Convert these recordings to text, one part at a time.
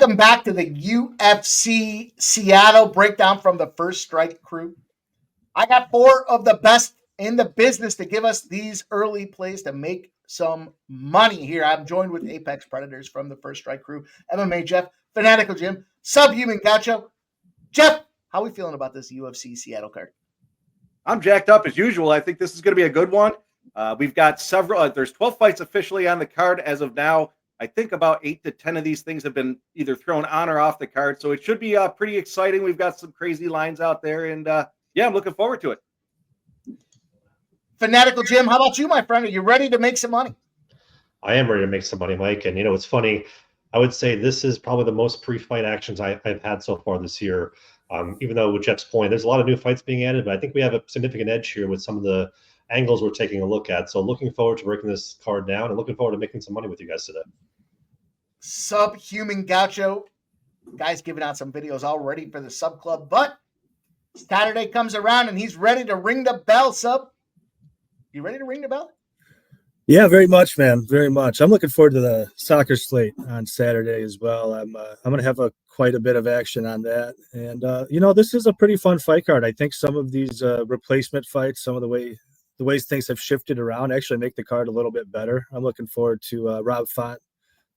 Welcome back to the UFC Seattle breakdown from the First Strike crew. I got four of the best in the business to give us these early plays to make some money here. I'm joined with Apex Predators from the First Strike crew, MMA Jeff, Fanatical Jim, Subhuman Gacho. Jeff, how are we feeling about this UFC Seattle card? I'm jacked up as usual. I think this is going to be a good one. We've got several. There's 12 fights officially on the card as of now. I think about 8 to 10 of these things have been either thrown on or off the card, so it should be pretty exciting. We've got some crazy lines out there, and yeah, I'm looking forward to it. Fanatical Jim, how about you, my friend? Are you ready to make some money? I am ready to make some money, Mike. And it's funny. I would say this is probably the most pre-fight actions I've had so far this year. Even though with Jeff's point, there's a lot of new fights being added, but I think we have a significant edge here with some of the angles we're taking a look at. So looking forward to breaking this card down and looking forward to making some money with you guys today. Subhuman Gacho, guys giving out some videos already for the sub club, but Saturday comes around and he's ready to ring the bell. Sub, you ready to ring the bell? Yeah, very much, man. Very much. I'm looking forward to the soccer slate on Saturday as well. I'm going to have quite a bit of action on that. And, this is a pretty fun fight card. I think some of these replacement fights, some of the ways things have shifted around actually make the card a little bit better. I'm looking forward to Rob Font,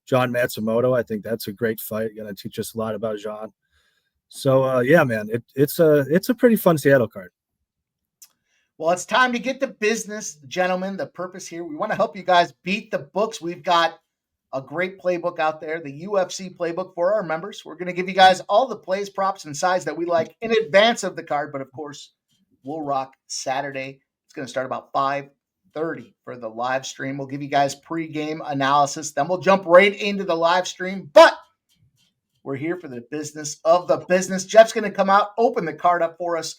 John Matsumoto. I think that's a great fight. Going to teach us a lot about John. So, yeah, man, it's a pretty fun Seattle card. Well, it's time to get to business, gentlemen. The purpose here, we want to help you guys beat the books. We've got a great playbook out there, the UFC playbook for our members. We're going to give you guys all the plays, props, and sides that we like in advance of the card. But, of course, we'll rock Saturday. It's going to start about 5:30 for the live stream. We'll give you guys pregame analysis. Then we'll jump right into the live stream. But we're here for the business of the business. Jeff's going to come out, open the card up for us.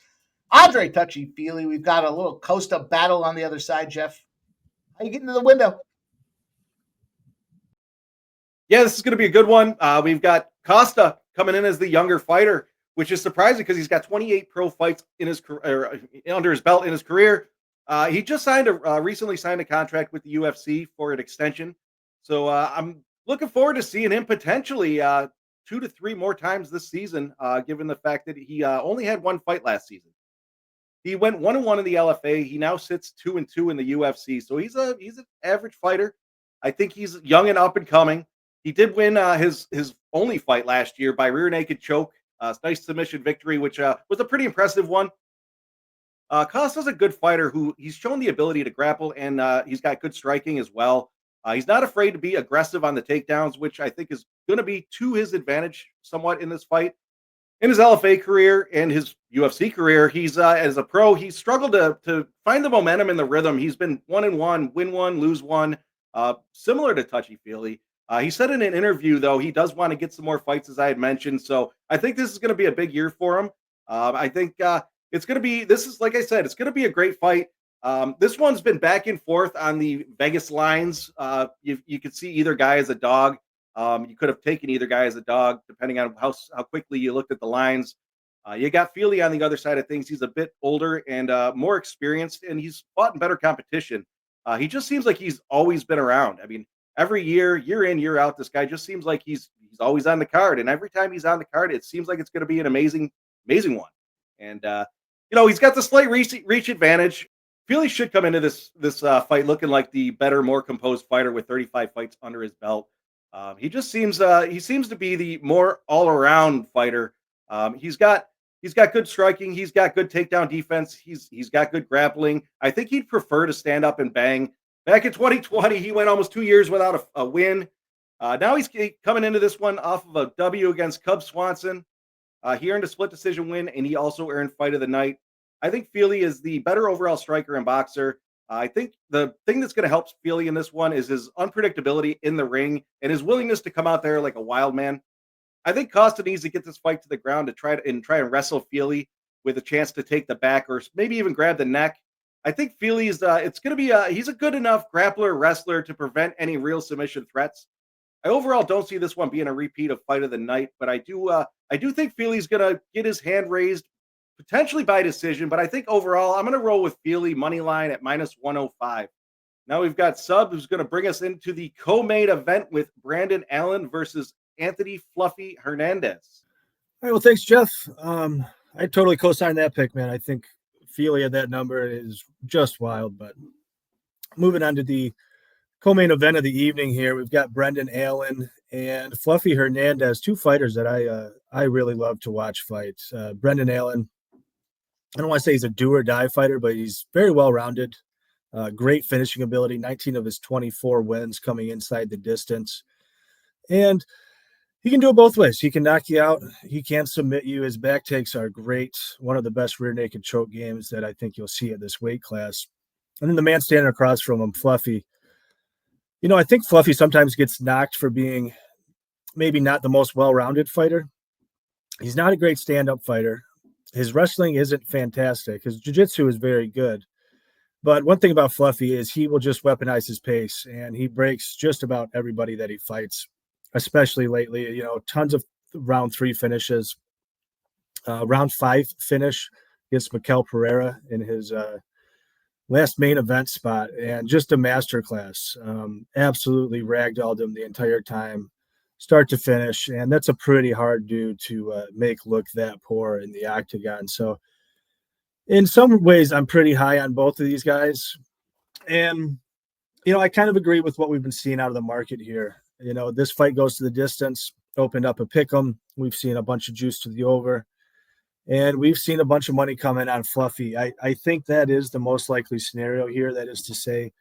Andre Touchy-Feely, we've got a little Costa battle on the other side, Jeff. How you getting to the window? Yeah, this is going to be a good one. We've got Costa coming in as the younger fighter, which is surprising because he's got 28 pro fights in his under his belt in his career. He just recently signed a contract with the UFC for an extension. So I'm looking forward to seeing him potentially 2 to 3 more times this season, given the fact that he only had one fight last season. He went 1-1 in the LFA. He now sits 2-2 in the UFC. So he's an average fighter. I think he's young and up and coming. He did win his only fight last year by rear naked choke. Nice submission victory, which was a pretty impressive one. Costa's a good fighter who he's shown the ability to grapple, and he's got good striking as well. He's not afraid to be aggressive on the takedowns, which I think is going to be to his advantage somewhat in this fight. In his LFA career and his UFC career, he's as a pro, he's struggled to find the momentum and the rhythm. He's been 1-1, win one, lose one, similar to Touchy-Feely. He said in an interview, though, he does want to get some more fights, as I had mentioned. So I think this is going to be a big year for him. I think it's going to be, like I said, it's going to be a great fight. This one's been back and forth on the Vegas lines. You could see either guy as a dog. You could have taken either guy as a dog, depending on how quickly you looked at the lines. You got Feely on the other side of things. He's a bit older and more experienced, and he's fought in better competition. He just seems like he's always been around. I mean, every year in, year out, this guy just seems like he's always on the card. And every time he's on the card, it seems like it's going to be an amazing one. And, he's got the slight reach advantage. Feely should come into this fight looking like the better, more composed fighter with 35 fights under his belt. He just seems to be the more all-around fighter. He's got good striking. He's got good takedown defense. He's got good grappling. I think he'd prefer to stand up and bang. Back in 2020, he went almost 2 years without a win. Now he's coming into this one off of a W against Cub Swanson. He earned a split decision win, and he also earned fight of the night. I think Feely is the better overall striker and boxer. I think the thing that's going to help Feely in this one is his unpredictability in the ring and his willingness to come out there like a wild man. I think Costa needs to get this fight to the ground to try and wrestle Feely with a chance to take the back or maybe even grab the neck. I think Feely's he's a good enough grappler wrestler to prevent any real submission threats. I overall don't see this one being a repeat of fight of the night, but I do think Feely's going to get his hand raised potentially by decision, but I think overall I'm going to roll with Feely money line at -105. Now we've got Sub, who's going to bring us into the co-main event with Brandon Allen versus Anthony Fluffy Hernandez. All right, well, thanks, Jeff. I totally co-sign that pick, man. I think Feely at that number is just wild. But moving on to the co-main event of the evening here, we've got Brendan Allen and Fluffy Hernandez, two fighters that I really love to watch fight. Brendan Allen, I don't want to say he's a do or die fighter, but he's very well rounded. Great finishing ability. 19 of his 24 wins coming inside the distance, and he can do it both ways. He can knock you out. He can submit you. His back takes are great. One of the best rear naked choke games that I think you'll see at this weight class. And then the man standing across from him, Fluffy. You know, I think Fluffy sometimes gets knocked for being maybe not the most well-rounded fighter. He's not a great stand-up fighter. His wrestling isn't fantastic. His jiu-jitsu is very good. But one thing about Fluffy is he will just weaponize his pace, and he breaks just about everybody that he fights, especially lately. You know, tons of round 3 finishes. Round 5 finish against Mikel Pereira in his last main event spot, and just a masterclass. Absolutely ragdolled him the entire time, start to finish, and that's a pretty hard dude to make look that poor in the octagon. So in some ways, I'm pretty high on both of these guys. And, you know, I kind of agree with what we've been seeing out of the market here. You know, this fight goes to the distance, opened up a pick 'em. We've seen a bunch of juice to the over, and we've seen a bunch of money come in on Fluffy. I think that is the most likely scenario here. That is to say,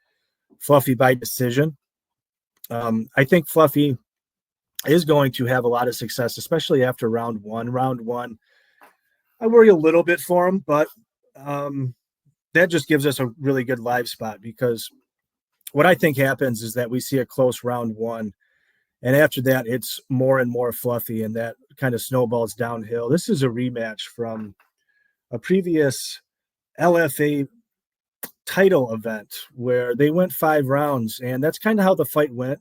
Fluffy by decision. I think Fluffy is going to have a lot of success, especially after round one. Round one, I worry a little bit for him, but that just gives us a really good live spot, because what I think happens is that we see a close round one, and after that, it's more and more Fluffy, and that kind of snowballs downhill. This is a rematch from a previous LFA title event where they went 5 rounds, and that's kind of how the fight went.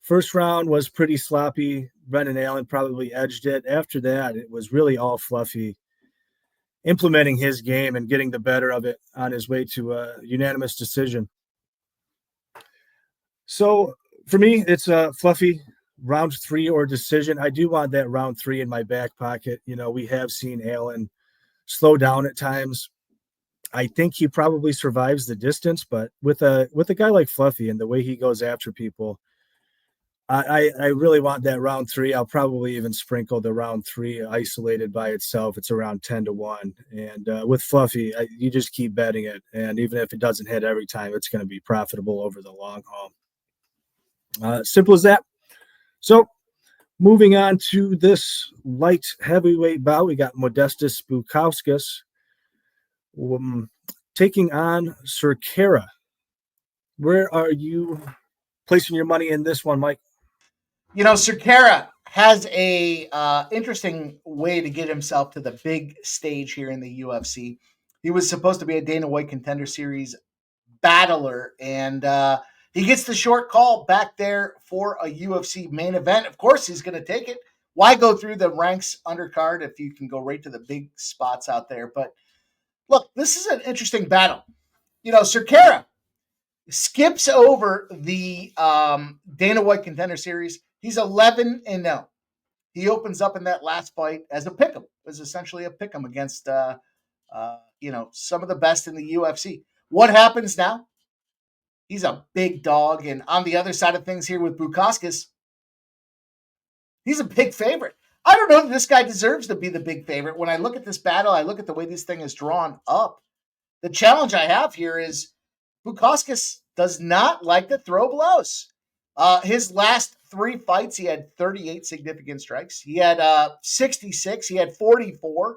First round was pretty sloppy. Brendan Allen probably edged it. After that, it was really all Fluffy implementing his game and getting the better of it on his way to a unanimous decision. So for me, it's a Fluffy round 3 or decision. I do want that round 3 in my back pocket. You know, we have seen Allen slow down at times. I think he probably survives the distance, but with a guy like Fluffy and the way he goes after people, I really want that round 3. I'll probably even sprinkle the round 3 isolated by itself. It's around 10-1. And with Fluffy, you just keep betting it. And even if it doesn't hit every time, it's going to be profitable over the long haul. Simple as that. So moving on to this light heavyweight bout, we got Modestas Bukauskas taking on Cerqueira. Where are you placing your money in this one, Mike? You know, Cerqueira has a interesting way to get himself to the big stage here in the UFC. He was supposed to be a Dana White Contender Series battler, and he gets the short call back there for a UFC main event. Of course, he's going to take it. Why go through the ranks undercard if you can go right to the big spots out there? But look, this is an interesting battle. You know, Cerqueira skips over the Dana White Contender Series. He's 11-0. He opens up in that last fight as a pick'em. It was essentially a pick'em against some of the best in the UFC. What happens now? He's a big dog, and on the other side of things here with Bukauskas, he's a big favorite. I don't know if this guy deserves to be the big favorite. When I look at this battle, I look at the way this thing is drawn up. The challenge I have here is Bukauskas does not like to throw blows. His last 3 fights, he had 38 significant strikes. He had 66. He had 44.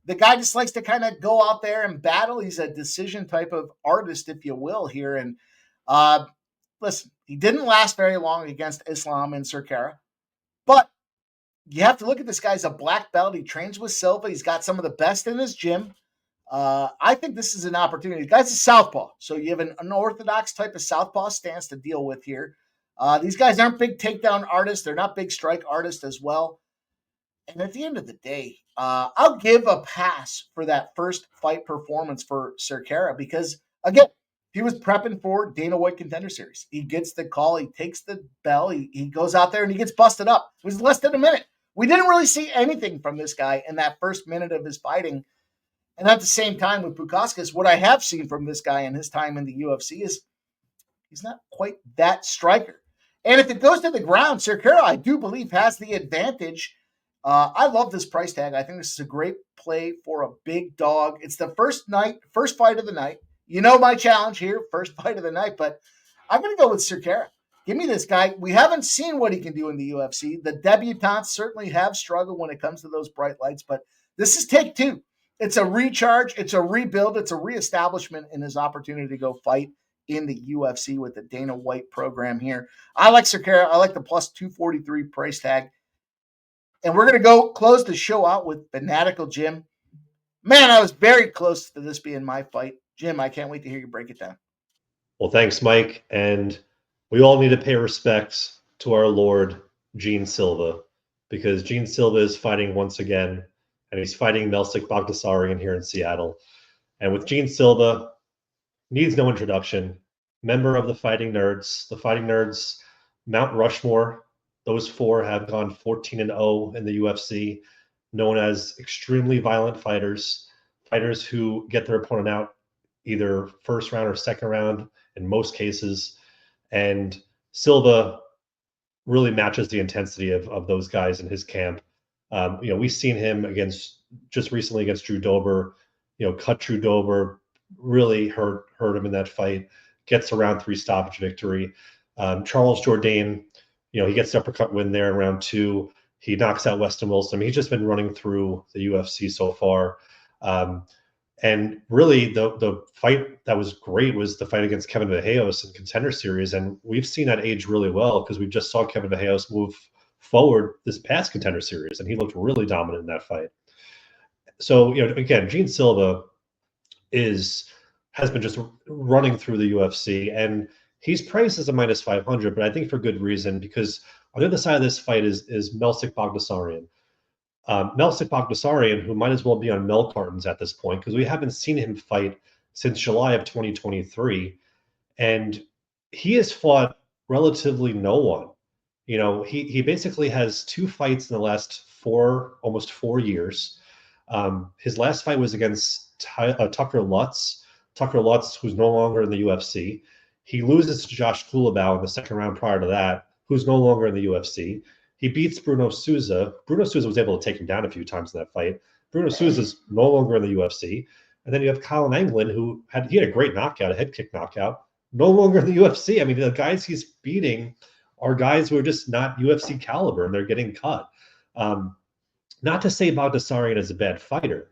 The guy just likes to kind of go out there and battle. He's a decision type of artist, if you will, here. And listen, he didn't last very long against Islam and Cerqueira. But you have to look at this guy as a black belt. He trains with Silva. He's got some of the best in his gym. I think this is an opportunity. The guy's a southpaw, so you have an unorthodox type of southpaw stance to deal with here. These guys aren't big takedown artists. They're not big strike artists as well. And at the end of the day, I'll give a pass for that first fight performance for Cerqueira because, again, he was prepping for Dana White Contender Series. He gets the call, he takes the bell, he goes out there and he gets busted up. It was less than a minute. We didn't really see anything from this guy in that first minute of his fighting. And at the same time with Bukauskas, what I have seen from this guy in his time in the UFC is he's not quite that striker. And if it goes to the ground, Cerqueira, I do believe, has the advantage. I love this price tag. I think this is a great play for a big dog. It's the first fight of the night. You know my challenge here, first fight of the night, but I'm going to go with Cerqueira. Give me this guy. We haven't seen what he can do in the UFC. The debutantes certainly have struggled when it comes to those bright lights, but this is take two. It's a recharge. It's a rebuild. It's a reestablishment in his opportunity to go fight in the UFC with the Dana White program here. I like Cerqueira. I like the plus 243 price tag. And we're going to go close the show out with Fanatical Jim. Man, I was very close to this being my fight. Jim, I can't wait to hear you break it down. Well, thanks, Mike. And we all need to pay respects to our Lord, Gene Silva, because Gene Silva is fighting once again, and he's fighting Melsik Bagdasaryan here in Seattle. And with Gene Silva, needs no introduction, member of the Fighting Nerds, Mount Rushmore. Those four have gone 14-0 in the UFC, known as extremely violent fighters who get their opponent out either first round or second round in most cases. And Silva really matches the intensity of those guys in his camp. We've seen him just recently against Drew Dober, cut Drew Dober, really hurt him in that fight, gets a round 3 stoppage victory. Charles Jourdain, he gets the uppercut win there in round 2. He knocks out Weston Wilson. I mean, he's just been running through the UFC so far. And really, the fight that was great was the fight against Kevin Vejos in Contender Series. And we've seen that age really well because we just saw Kevin Vejos move forward this past Contender Series, and he looked really dominant in that fight. So, again, Gene Silva has been just running through the UFC, and he's priced as a minus 500, but I think for good reason, because on the other side of this fight is Melsik Bagdasaryan. Melsik Bagdasaryan, who might as well be on milk cartons at this point, because we haven't seen him fight since July of 2023, and he has fought relatively no one. He basically has 2 fights in the last almost 4 years. His last fight was against Tucker Lutz. Tucker Lutz, who's no longer in the UFC. He loses to Josh Kulabau in the second round prior to that, who's no longer in the UFC. He beats Bruno Souza. Bruno Souza was able to take him down a few times in that fight. Bruno Souza's no longer in the UFC. And then you have Colin Anglin, who had a great knockout, a head kick knockout, no longer in the UFC. I mean, the guys he's beating are guys who are just not UFC caliber, and they're getting cut. Not to say Bagdasaryan is a bad fighter,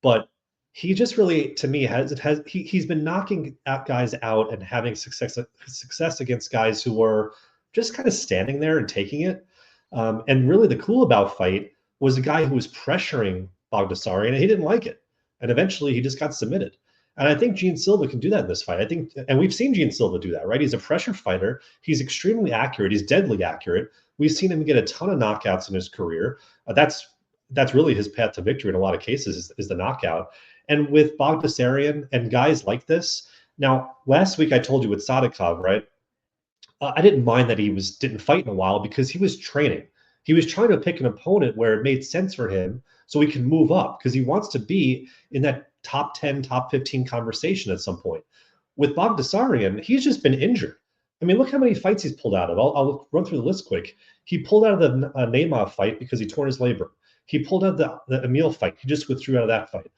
but he just really, to me, he's been knocking guys out and having success against guys who were just kind of standing there and taking it. And really, the Kulabau fight was a guy who was pressuring Bagdasaryan, and he didn't like it. And eventually, he just got submitted. And I think Gene Silva can do that in this fight. And we've seen Gene Silva do that, right? He's a pressure fighter. He's extremely accurate. He's deadly accurate. We've seen him get a ton of knockouts in his career. That's really his path to victory in a lot of cases is the knockout. And with Bagdasaryan and guys like this, now last week I told you with Sadikov, right? I didn't mind that he didn't fight in a while because he was training. He was trying to pick an opponent where it made sense for him so he can move up because he wants to be in that top 10, top 15 conversation at some point. With Bagdasaryan, he's just been injured. I mean, look how many fights he's pulled out of. I'll run through the list quick. He pulled out of the Neymar fight because he torn his labrum. He pulled out the Emil fight. He just withdrew out of that fight.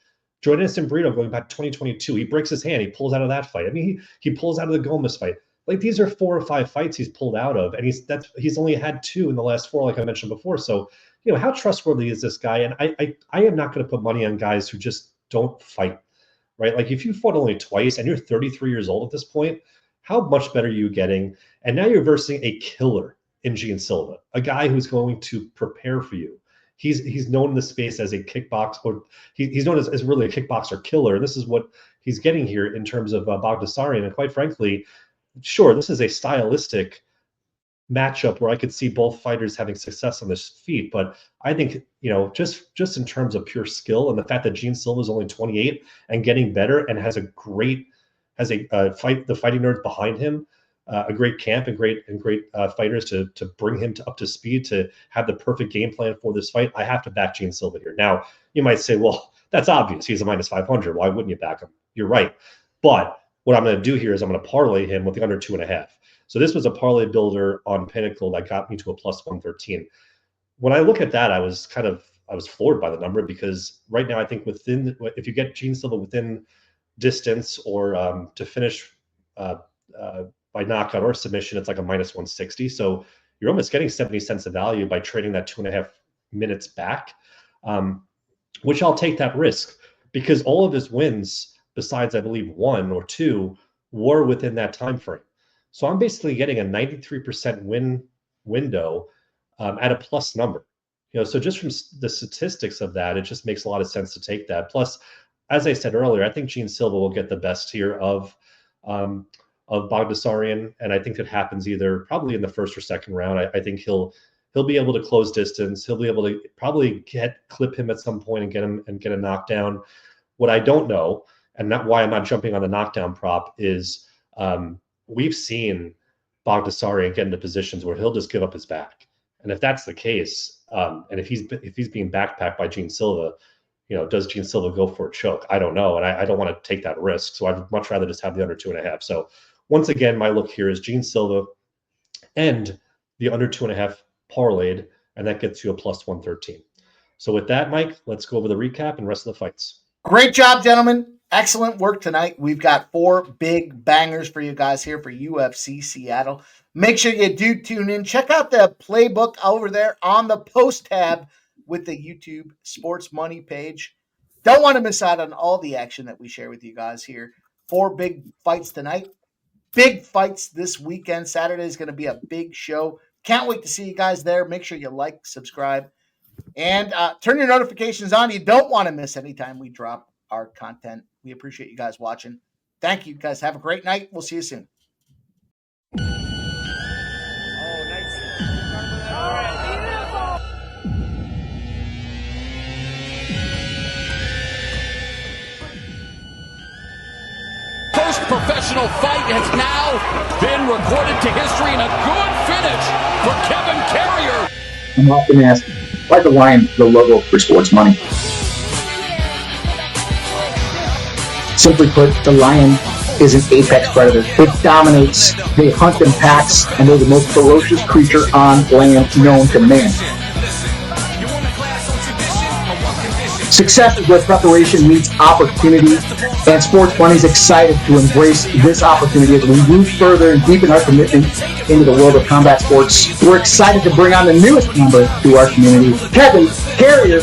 Jordan Brito going back to 2022. He breaks his hand. He pulls out of that fight. I mean, he pulls out of the Gomez fight. Like, these are 4 or 5 fights he's pulled out of, and he's only had 2 in the last 4, like I mentioned before. So, how trustworthy is this guy? And I am not going to put money on guys who just don't fight, right? Like, if you fought only twice and you're 33 years old at this point, how much better are you getting? And now you're versing a killer in Gene Silva, a guy who's going to prepare for you. He's known in the space as a kickbox, or he's known as really a kickboxer killer. And this is what he's getting here in terms of Bagdasaryan. And quite frankly, sure, this is a stylistic matchup where I could see both fighters having success on their feet. But I think, just in terms of pure skill and the fact that Gene Silva is only 28 and getting better and has has the fighting nerds behind him, a great camp and great fighters to bring him up to speed, to have the perfect game plan for this fight, I have to back Gene Silva here. Now, you might say, well, that's obvious. He's a minus 500. Why wouldn't you back him? You're right. But what I'm going to do here is I'm going to parlay him with the under 2.5. So this was a parlay builder on Pinnacle that got me to a plus 113. When I look at that, I was floored by the number, because right now I think if you get Gene Silva within distance or to finish by knockout or submission, it's like a minus 160. So you're almost getting 70 cents of value by trading that 2.5 minutes back, which I'll take that risk, because all of his wins, besides I believe 1 or 2, were within that time frame. So I'm basically getting a 93% win window at a plus number. So just from the statistics of that, it just makes a lot of sense to take that. Plus, as I said earlier, I think Gene Silva will get the best here of Baghdasaryan, and I think it happens either probably in the first or second round. I think he'll be able to close distance. He'll be able to probably clip him at some point and get a knockdown. What I don't know, and not why I'm not jumping on the knockdown prop, is we've seen Baghdasaryan get into positions where he'll just give up his back. And if that's the case, and if he's being backpacked by Gene Silva, does Gene Silva go for a choke? I don't know, and I don't want to take that risk. So I'd much rather just have the under 2.5. So once again, my look here is Gene Silva and the under 2.5 parlayed, and that gets you a plus 113. So with that, Mike, let's go over the recap and rest of the fights. Great job, gentlemen. Excellent work tonight. We've got 4 big bangers for you guys here for UFC Seattle. Make sure you do tune in. Check out the playbook over there on the post tab with the YouTube Sports Money page. Don't want to miss out on all the action that we share with you guys here. 4 big fights tonight. Big fights this weekend. Saturday is going to be a big show. Can't wait to see you guys there. Make sure you like, subscribe, and turn your notifications on. You don't want to miss any time we drop our content. We appreciate you guys watching. Thank you, guys. Have a great night. We'll see you soon. Professional fight has now been recorded to history, and a good finish for Kevin Carrier. I'm often asked, why the lion the logo for sports money? Simply put, the lion is an apex predator. It dominates. They hunt in packs, and they're the most ferocious creature on land known to man. Success is where preparation meets opportunity, and Sports Money is excited to embrace this opportunity as we move further and deepen our commitment into the world of combat sports. We're excited to bring on the newest member to our community, Kevin Carrier.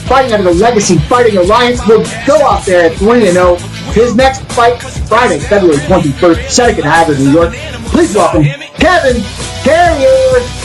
Fighting under the Legacy Fighting Alliance will go out there at 3-0. His next fight, Friday, February 21st, Seneca Haggard, New York. Please welcome Kevin Carrier.